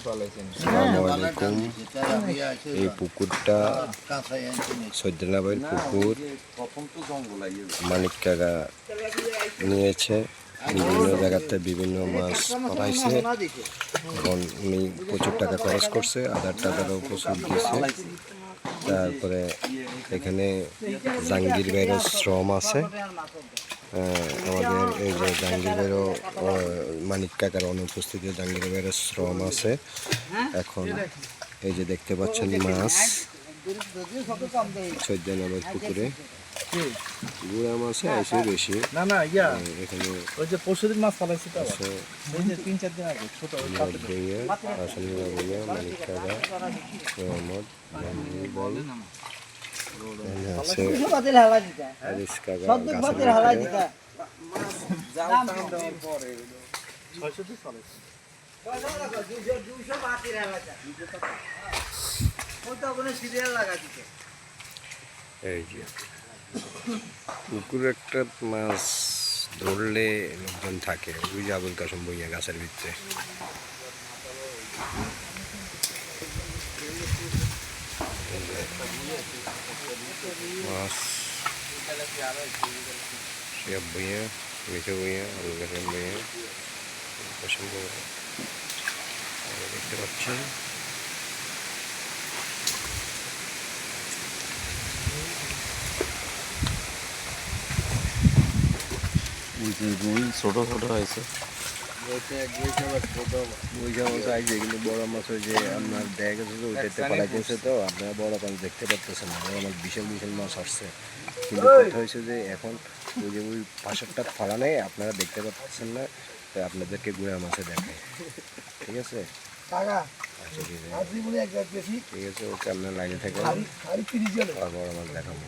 আসসালামু আলাইকুম। এই পুকুরটা সৈয়দনাবাইয়ের পুকুর। মানিক কাকা নিয়েছে, বিভিন্ন জায়গাতে বিভিন্ন মাছ পাঠাইছে এবং উনি প্রচুর টাকা খরচ করছে, আধার টাকারও প্রচুর দিয়েছে। তারপরে এখানে জাহাঙ্গীর ভাইয়েরও শ্রম আছে। আমাদের এই যে জাহাঙ্গীর ভাইয়েরও মানিক কাকার অনুপস্থিতিতে জাহাঙ্গীর ভাইয়েরও শ্রম আছে। এখন এই যে দেখতে পাচ্ছেন মাছ সৈয়দনাবাইয়ের পুকুরে গুড়া মাছ আছে বেশি। এখানে ওই যে পরশুদিন মাছ পালাইছি তো আছে 3-4 দিন আগে ছোট মানিক কাকা মোহাম্মদ জাহাঙ্গীর ভাই আছে আরিস কাকা গাছের এই যে পুকুরে একটা মাছ ধরলে লোকজন থাকে, ওই যে আবুল কাসম বইয়া গাছের ভিতরে। মাছ শিয়াব বইয়া, মিঠে বইয়া, আবুল কাসম বইয়া পছন্দ দেখতে পাচ্ছেন। ছোট ছোট হয়েছে, যেগুলো বড় মাছ ওই যে আপনার দেখা গেছে যে ওইটাতে পালাইতেছে, তো আপনারা বড় মাছ দেখতে পারতেছেন না। বড় মাছ বিশাল বিশাল মাছ আসছে, কিন্তু কথা হয়েছে যে এখন ওই যে ওই পাশেরটা ফাড়া নেই, আপনারা দেখতে পাচ্ছেন না, তো আপনাদেরকে গুঁড়া মাছে দেখায়। ঠিক আছে, ঠিক আছে, ওকে আপনার লাইনে থেকে বড় মাছ দেখাবো।